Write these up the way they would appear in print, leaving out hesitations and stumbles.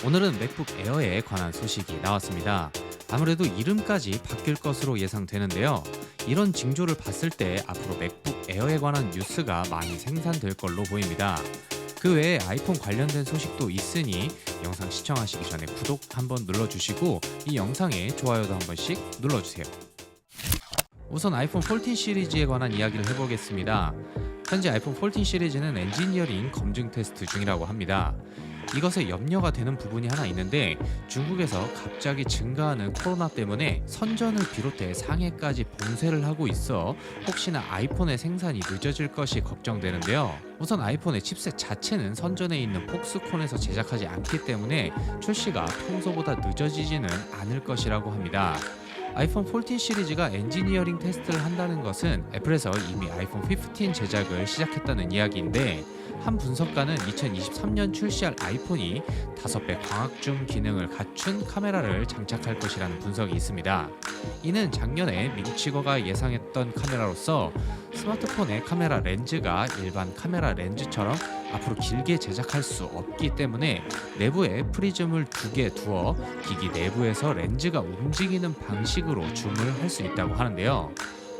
오늘은 맥북 에어에 관한 소식이 나왔습니다. 아무래도 이름까지 바뀔 것으로 예상되는데요. 이런 징조를 봤을 때 앞으로 맥북 에어에 관한 뉴스가 많이 생산될 걸로 보입니다. 그 외에 아이폰 관련된 소식도 있으니 영상 시청하시기 전에 구독 한번 눌러주시고 이 영상에 좋아요도 한 번씩 눌러주세요. 우선 아이폰 14 시리즈에 관한 이야기를 해보겠습니다. 현재 아이폰 14 시리즈는 엔지니어링 검증 테스트 중이라고 합니다. 이것에 염려가 되는 부분이 하나 있는데 중국에서 갑자기 증가하는 코로나 때문에 선전을 비롯해 상해까지 봉쇄를 하고 있어 혹시나 아이폰의 생산이 늦어질 것이 걱정되는데요. 우선 아이폰의 칩셋 자체는 선전에 있는 폭스콘에서 제작하지 않기 때문에 출시가 평소보다 늦어지지는 않을 것이라고 합니다. 아이폰 14 시리즈가 엔지니어링 테스트를 한다는 것은 애플에서 이미 아이폰 15 제작을 시작했다는 이야기인데 한 분석가는 2023년 출시할 아이폰이 5배 광학줌 기능을 갖춘 카메라를 장착할 것이라는 분석이 있습니다. 이는 작년에 밍치거가 예상했던 카메라로서 스마트폰의 카메라 렌즈가 일반 카메라 렌즈처럼 앞으로 길게 제작할 수 없기 때문에 내부에 프리즘을 2개 두어 기기 내부에서 렌즈가 움직이는 방식으로 줌을 할 수 있다고 하는데요.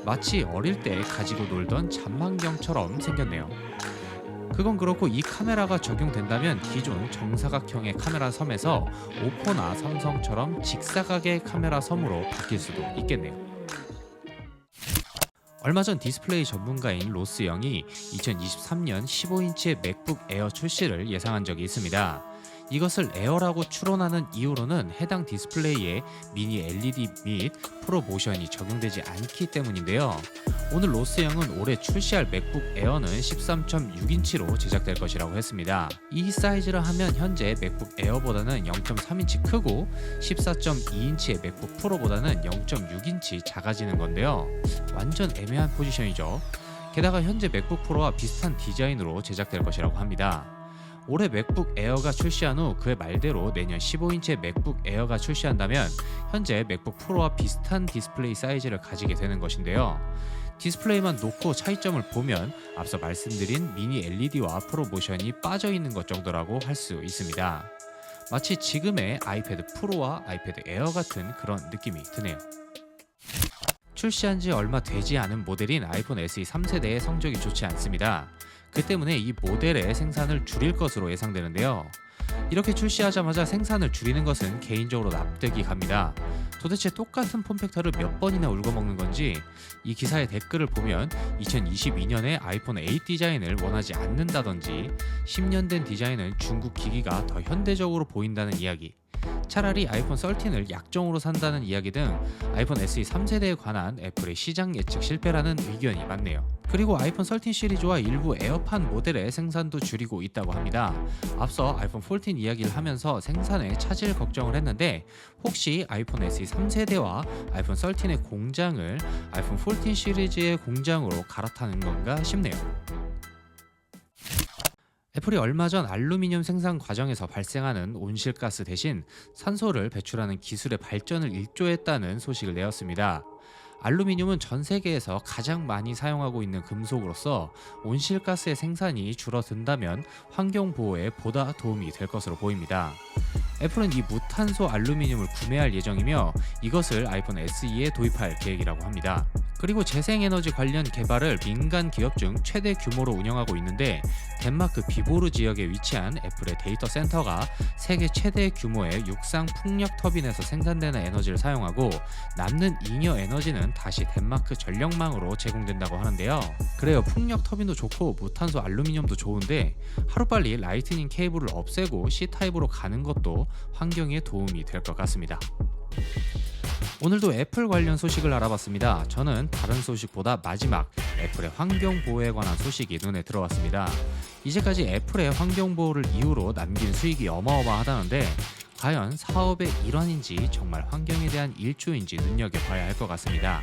마치 어릴 때 가지고 놀던 잠만경처럼 생겼네요. 그건 그렇고 이 카메라가 적용된다면 기존 정사각형의 카메라 섬에서 오포나 삼성처럼 직사각의 카메라 섬으로 바뀔 수도 있겠네요. 얼마 전 디스플레이 전문가인 로스 영이 2023년 15인치의 맥북 에어 출시를 예상한 적이 있습니다. 이것을 에어라고 추론하는 이유로는 해당 디스플레이에 미니 LED 및 프로 모션이 적용되지 않기 때문인데요. 오늘 로스 영은 올해 출시할 맥북 에어는 13.6인치로 제작될 것이라고 했습니다. 이 사이즈라 하면 현재 맥북 에어보다는 0.3인치 크고 14.2인치의 맥북 프로보다는 0.6인치 작아지는 건데요. 완전 애매한 포지션이죠. 게다가 현재 맥북 프로와 비슷한 디자인으로 제작될 것이라고 합니다. 올해 맥북 에어가 출시한 후 그의 말대로 내년 15인치의 맥북 에어가 출시한다면 현재 맥북 프로와 비슷한 디스플레이 사이즈를 가지게 되는 것인데요. 디스플레이만 놓고 차이점을 보면 앞서 말씀드린 미니 LED와 프로모션이 빠져있는 것 정도라고 할 수 있습니다. 마치 지금의 아이패드 프로와 아이패드 에어 같은 그런 느낌이 드네요. 출시한 지 얼마 되지 않은 모델인 아이폰 SE 3세대의 성적이 좋지 않습니다. 그 때문에 이 모델의 생산을 줄일 것으로 예상되는데요. 이렇게 출시하자마자 생산을 줄이는 것은 개인적으로 납득이 갑니다. 도대체 똑같은 폼팩터를 몇 번이나 울고먹는 건지 이 기사의 댓글을 보면 2022년에 아이폰 8 디자인을 원하지 않는다든지 10년 된 디자인은 중국 기기가 더 현대적으로 보인다는 이야기, 차라리 아이폰 13을 약정으로 산다는 이야기 등 아이폰 SE 3세대에 관한 애플의 시장 예측 실패라는 의견이 많네요. 그리고 아이폰 13 시리즈와 일부 에어판 모델의 생산도 줄이고 있다고 합니다. 앞서 아이폰 14 이야기를 하면서 생산에 차질 걱정을 했는데 혹시 아이폰 SE 3세대와 아이폰 13의 공장을 아이폰 14 시리즈의 공장으로 갈아타는 건가 싶네요. 애플이 얼마 전 알루미늄 생산 과정에서 발생하는 온실가스 대신 산소를 배출하는 기술의 발전을 일조했다는 소식을 내었습니다. 알루미늄은 전 세계에서 가장 많이 사용하고 있는 금속으로서 온실가스의 생산이 줄어든다면 환경 보호에 보다 도움이 될 것으로 보입니다. 애플은 이 무탄소 알루미늄을 구매할 예정이며 이것을 아이폰 SE에 도입할 계획이라고 합니다. 그리고 재생에너지 관련 개발을 민간 기업 중 최대 규모로 운영하고 있는데 덴마크 비보르 지역에 위치한 애플의 데이터 센터가 세계 최대 규모의 육상 풍력 터빈에서 생산되는 에너지를 사용하고 남는 잉여 에너지는 다시 덴마크 전력망으로 제공된다고 하는데요. 그래요, 풍력 터빈도 좋고 무탄소 알루미늄도 좋은데 하루빨리 라이트닝 케이블을 없애고 C타입으로 가는 것도 환경에 도움이 될 것 같습니다. 오늘도 애플 관련 소식을 알아봤습니다. 저는 다른 소식보다 마지막 애플의 환경 보호에 관한 소식이 눈에 들어왔습니다. 이제까지 애플의 환경 보호를 이유로 남긴 수익이 어마어마하다는데 과연 사업의 일환인지 정말 환경에 대한 일조인지 눈여겨봐야 할 것 같습니다.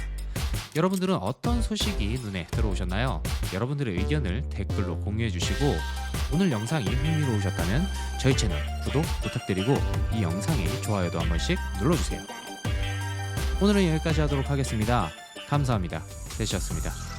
여러분들은 어떤 소식이 눈에 들어오셨나요? 여러분들의 의견을 댓글로 공유해주시고 오늘 영상이 흥미로우셨다면 저희 채널 구독 부탁드리고 이 영상에 좋아요도 한 번씩 눌러주세요. 오늘은 여기까지 하도록 하겠습니다. 감사합니다. 되셨습니다.